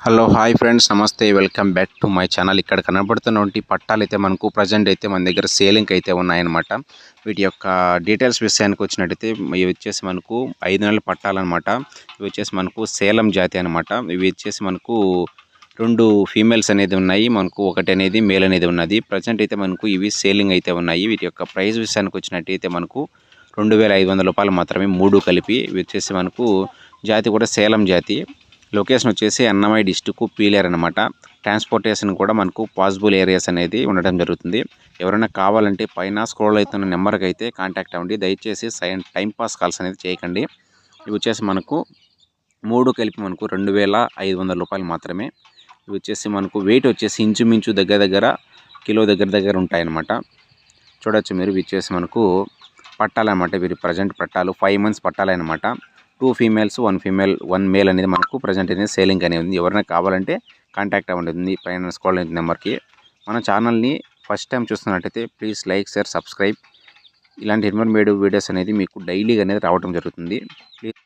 Hello hi friends, నమస్తే, welcome back to my channel. ఇక్కడ కనబడుతున్నటువంటి పట్టాలు అయితే మనకు ప్రజెంట్ అయితే మన దగ్గర సేలింగ్ అయితే ఉన్నాయన్నమాట. వీటి యొక్క డీటెయిల్స్ విషయానికి వచ్చినట్టయితే ఇవి వచ్చేసి మనకు 5 నెలల పట్టాలన్నమాట. ఇవి వచ్చేసి మనకు సేలం జాతి అనమాట. ఇవి వచ్చేసి మనకు 2 ఫీమేల్స్ అనేది ఉన్నాయి, మనకు ఒకటి అనేది మేల్ అనేది ఉన్నది. ప్రజెంట్ అయితే మనకు ఇవి సేలింగ్ అయితే ఉన్నాయి. వీటి యొక్క ప్రైస్ విషయానికి వచ్చినట్టయితే మనకు 2500 రూపాయలు మాత్రమే, 3 కలిపి. ఇవి వచ్చేసి మనకు జాతి కూడా సేలం జాతి. లొకేషన్ వచ్చేసి అన్నమయ్య డిస్టిక్ పీలేరు అనమాట. ట్రాన్స్పోర్టేషన్ కూడా మనకు పాసిబుల్ ఏరియాస్ అనేది ఉండడం జరుగుతుంది. ఎవరైనా కావాలంటే పైన స్క్రోల్ అవుతున్న నెంబర్కి అయితే కాంటాక్ట్ అవ్వండి. దయచేసి టైం పాస్ కాల్స్ అనేది చేయకండి. ఇవి వచ్చేసి మనకు 3 కలిపి మనకు 2500 రూపాయలు మాత్రమే. ఇవి వచ్చేసి మనకు వెయిట్ వచ్చేసి ఇంచుమించు దగ్గర కిలో దగ్గర ఉంటాయన్నమాట. చూడొచ్చు మీరు. ఇవి వచ్చేసి మనకు పట్టాలన్నమాట. వీరి ప్రజెంట్ పట్టాలు 5 మంత్స్ పట్టాలన్నమాట. 2 ఫీమేల్స్ 1 ఫీమేల్ 1 మేల్ అనేది మనకు ప్రజెంట్ అనేది సేలింగ్ అనేది ఉంది. ఎవరైనా కావాలంటే కాంటాక్ట్ అవ్వండి పైన స్క్రోల్ అయిన నెంబర్కి. మన ఛానల్ని ఫస్ట్ టైం చూస్తున్నట్టయితే ప్లీజ్ లైక్, షేర్, సబ్స్క్రైబ్. ఇలాంటి ఇన్ఫర్మేటివ్ వీడియోస్ అనేది మీకు డైలీగా అనేది రావడం జరుగుతుంది. ప్లీజ్